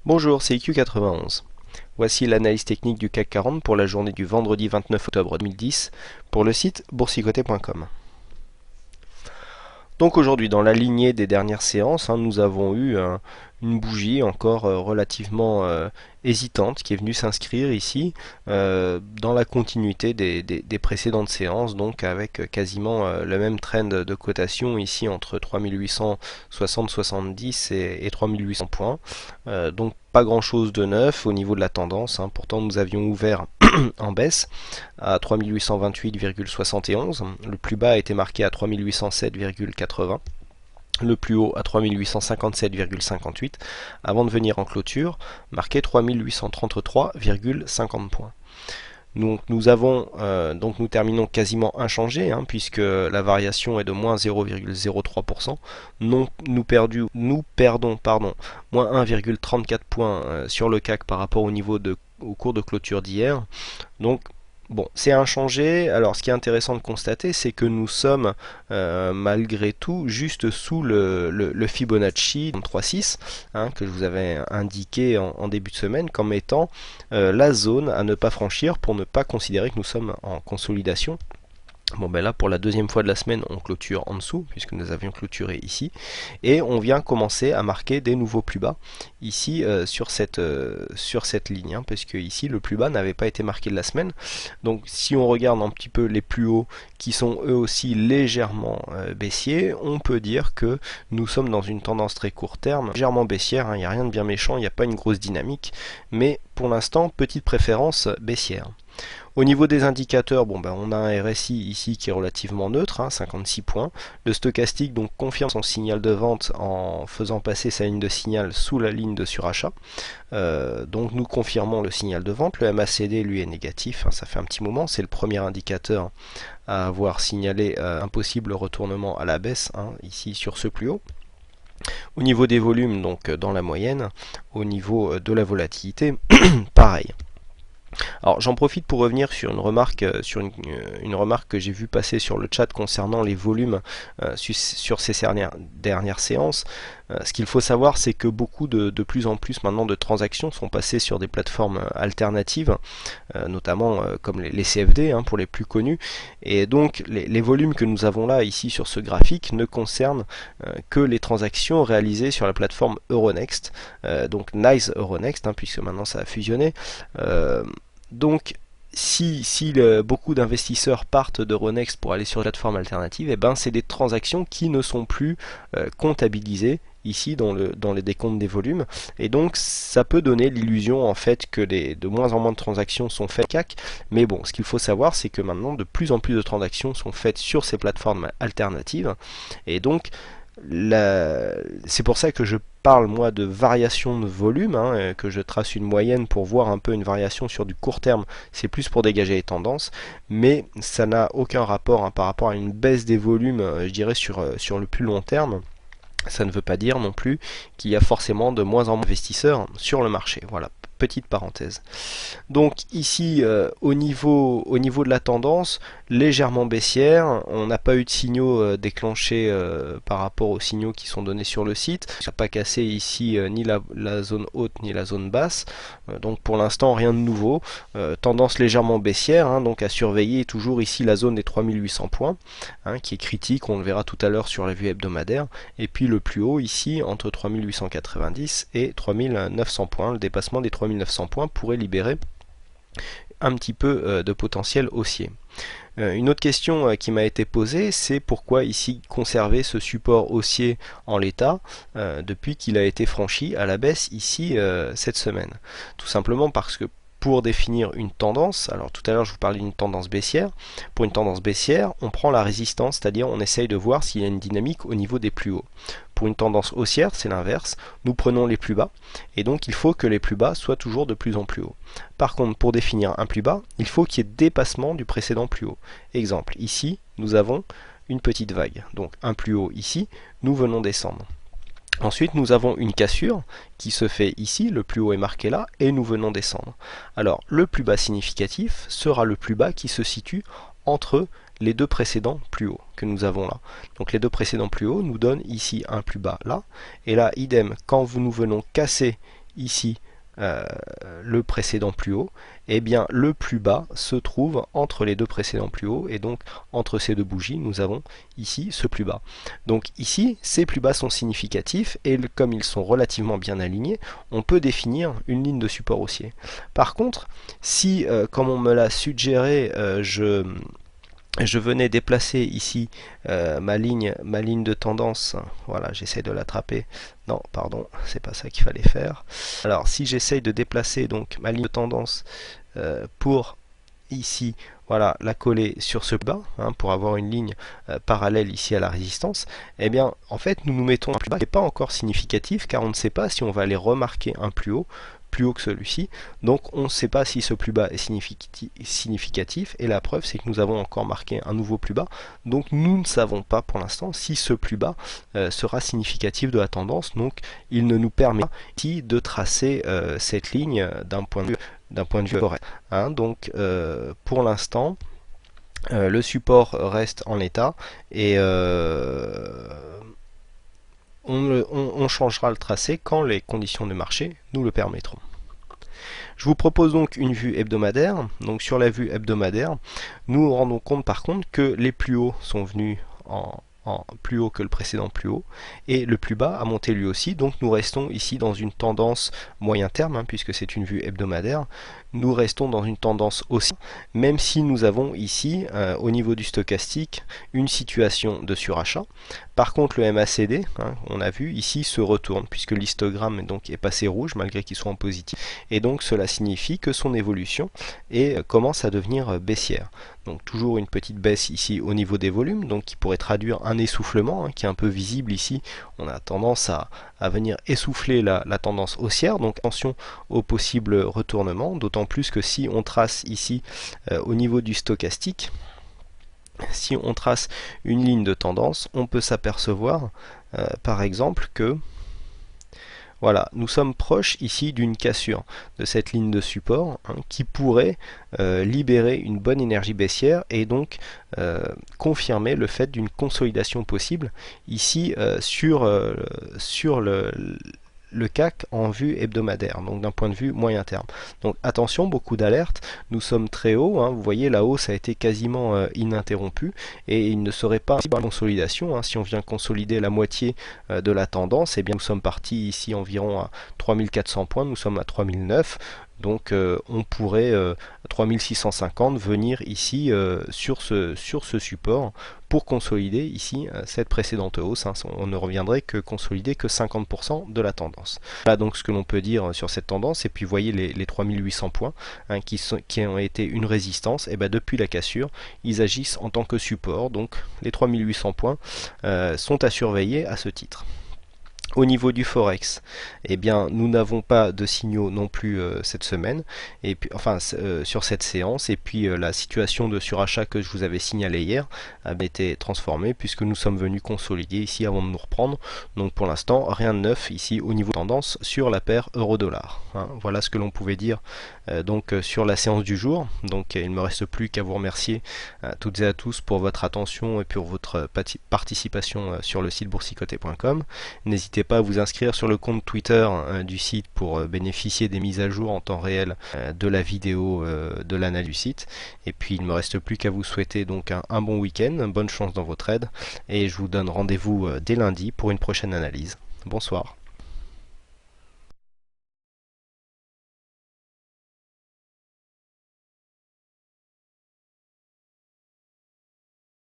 Bonjour, c'est IQ91. Voici l'analyse technique du CAC 40 pour la journée du vendredi 29 octobre 2010 pour le site boursicoté.com. Donc aujourd'hui, dans la lignée des dernières séances, nous avons eu une bougie encore relativement hésitante qui est venue s'inscrire ici dans la continuité des précédentes séances, donc avec quasiment le même trend de cotation ici entre 3860-70 et 3800 points. Donc pas grand chose de neuf au niveau de la tendance, pourtant nous avions ouvert en baisse à 3828,71. Le plus bas a été marqué à 3807,80. Le plus haut à 3857,58 avant de venir en clôture marquer 3833,50 points. Donc nous terminons quasiment inchangé puisque la variation est de moins 0,03%. Nous perdons moins 1,34 points sur le CAC par rapport au cours de clôture d'hier. Donc bon, c'est inchangé. Alors ce qui est intéressant de constater, c'est que nous sommes malgré tout juste sous le Fibonacci 3,6 que je vous avais indiqué en début de semaine comme étant la zone à ne pas franchir pour ne pas considérer que nous sommes en consolidation. Bon ben là pour la deuxième fois de la semaine on clôture en dessous puisque nous avions clôturé ici et on vient commencer à marquer des nouveaux plus bas ici sur cette ligne parce que ici le plus bas n'avait pas été marqué de la semaine. Donc si on regarde un petit peu les plus hauts qui sont eux aussi légèrement baissiers, on peut dire que nous sommes dans une tendance très court terme légèrement baissière. Il n'y a rien de bien méchant, il n'y a pas une grosse dynamique, mais pour l'instant petite préférence baissière. Au niveau des indicateurs, on a un RSI ici qui est relativement neutre, 56 points. Le stochastique donc confirme son signal de vente en faisant passer sa ligne de signal sous la ligne de surachat. Donc nous confirmons le signal de vente. Le MACD lui est négatif, ça fait un petit moment. C'est le premier indicateur à avoir signalé un possible retournement à la baisse ici sur ce plus haut. Au niveau des volumes, donc dans la moyenne, au niveau de la volatilité, pareil. Alors j'en profite pour revenir sur une remarque que j'ai vu passer sur le chat concernant les volumes sur ces dernières séances. Ce qu'il faut savoir, c'est que beaucoup de plus en plus maintenant de transactions sont passées sur des plateformes alternatives, notamment comme les CFD pour les plus connus. Et donc les volumes que nous avons là ici sur ce graphique ne concernent que les transactions réalisées sur la plateforme Euronext, donc NYSE Euronext, puisque maintenant ça a fusionné. Donc si beaucoup d'investisseurs partent d'Euronext pour aller sur la plateforme alternative, c'est des transactions qui ne sont plus comptabilisées ici dans les décomptes des volumes, et donc ça peut donner l'illusion en fait que de moins en moins de transactions sont faites CAC, mais bon, ce qu'il faut savoir, c'est que maintenant de plus en plus de transactions sont faites sur ces plateformes alternatives, et donc c'est pour ça que je parle moi de variation de volume, que je trace une moyenne pour voir un peu une variation sur du court terme. C'est plus pour dégager les tendances, mais ça n'a aucun rapport par rapport à une baisse des volumes, je dirais sur le plus long terme. Ça ne veut pas dire non plus qu'il y a forcément de moins en moins d'investisseurs sur le marché. Voilà, petite parenthèse. Donc ici, au niveau de la tendance, légèrement baissière, on n'a pas eu de signaux déclenchés par rapport aux signaux qui sont donnés sur le site. Ça n'a pas cassé ici ni la zone haute ni la zone basse, donc pour l'instant rien de nouveau. Tendance légèrement baissière, donc à surveiller toujours ici la zone des 3800 points, qui est critique, on le verra tout à l'heure sur la vue hebdomadaire, et puis le plus haut ici entre 3890 et 3900 points, le dépassement des 3900 points pourrait libérer un petit peu de potentiel haussier. Une autre question qui m'a été posée, c'est pourquoi ici conserver ce support haussier en l'état depuis qu'il a été franchi à la baisse ici cette semaine. Tout simplement parce que pour définir une tendance, alors tout à l'heure je vous parlais d'une tendance baissière, pour une tendance baissière, on prend la résistance, c'est-à-dire on essaye de voir s'il y a une dynamique au niveau des plus hauts. Pour une tendance haussière, c'est l'inverse, nous prenons les plus bas, et donc il faut que les plus bas soient toujours de plus en plus hauts. Par contre, pour définir un plus bas, il faut qu'il y ait dépassement du précédent plus haut. Exemple, ici, nous avons une petite vague, donc un plus haut ici, nous venons descendre. Ensuite, nous avons une cassure qui se fait ici, le plus haut est marqué là, et nous venons descendre. Alors, le plus bas significatif sera le plus bas qui se situe entre les deux précédents plus hauts que nous avons là. Donc les deux précédents plus hauts nous donnent ici un plus bas là, et là, idem, quand nous venons casser ici le précédent plus haut, et bien le plus bas se trouve entre les deux précédents plus hauts, et donc entre ces deux bougies nous avons ici ce plus bas. Donc ici ces plus bas sont significatifs, et comme ils sont relativement bien alignés, on peut définir une ligne de support haussier. Par contre, si comme on me l'a suggéré, je venais déplacer ici ma ligne de tendance, voilà, j'essaie de l'attraper, non pardon, c'est pas ça qu'il fallait faire. Alors si j'essaye de déplacer donc ma ligne de tendance pour ici, voilà, la coller sur ce bas, pour avoir une ligne parallèle ici à la résistance, eh bien en fait nous nous mettons un plus bas qui n'est pas encore significatif, car on ne sait pas si on va aller remarquer un plus haut que celui-ci, donc on ne sait pas si ce plus bas est significatif, et la preuve c'est que nous avons encore marqué un nouveau plus bas, donc nous ne savons pas pour l'instant si ce plus bas sera significatif de la tendance, donc il ne nous permet pas ici de tracer cette ligne d'un point de vue correct. Donc pour l'instant le support reste en l'état, et on changera le tracé quand les conditions de marché nous le permettront. Je vous propose donc une vue hebdomadaire. Donc sur la vue hebdomadaire, nous nous rendons compte par contre que les plus hauts sont venus en plus haut que le précédent plus haut, et le plus bas a monté lui aussi, donc nous restons ici dans une tendance moyen terme, puisque c'est une vue hebdomadaire, nous restons dans une tendance haussière, même si nous avons ici, au niveau du stochastique, une situation de surachat. Par contre le MACD, on a vu ici, se retourne, puisque l'histogramme est passé rouge, malgré qu'il soit en positif, et donc cela signifie que son évolution commence à devenir baissière. Donc toujours une petite baisse ici au niveau des volumes, donc qui pourrait traduire un essoufflement, qui est un peu visible ici. On a tendance à venir essouffler la tendance haussière, donc attention au possible retournement, d'autant plus que si on trace ici au niveau du stochastique, si on trace une ligne de tendance, on peut s'apercevoir par exemple que voilà, nous sommes proches ici d'une cassure de cette ligne de support, qui pourrait libérer une bonne énergie baissière, et donc confirmer le fait d'une consolidation possible ici sur le CAC en vue hebdomadaire, donc d'un point de vue moyen terme. Donc attention, beaucoup d'alertes, nous sommes très haut, vous voyez la hausse a été quasiment ininterrompue, et il ne serait pas une consolidation, si on vient consolider la moitié de la tendance, et bien nous sommes partis ici environ à 3400 points, nous sommes à 3009, donc on pourrait 3650 venir ici sur ce support pour consolider ici cette précédente hausse. On ne reviendrait que consolider que 50% de la tendance. Voilà donc ce que l'on peut dire sur cette tendance. Et puis vous voyez les 3800 points qui ont été une résistance, et depuis la cassure ils agissent en tant que support, donc les 3800 points sont à surveiller à ce titre. Au niveau du Forex, eh bien, nous n'avons pas de signaux non plus cette semaine, et puis, enfin sur cette séance, et puis la situation de surachat que je vous avais signalé hier a été transformée, puisque nous sommes venus consolider ici avant de nous reprendre. Donc pour l'instant, rien de neuf ici au niveau de tendance sur la paire euro-dollar. Voilà ce que l'on pouvait dire donc sur la séance du jour. Donc il ne me reste plus qu'à vous remercier toutes et à tous pour votre attention et pour votre participation sur le site boursicoté.com. N'hésitez pas à vous inscrire sur le compte Twitter du site pour bénéficier des mises à jour en temps réel de la vidéo de l'analyse du site. Et puis il ne me reste plus qu'à vous souhaiter donc un bon week-end, bonne chance dans vos trades, et je vous donne rendez-vous dès lundi pour une prochaine analyse. Bonsoir.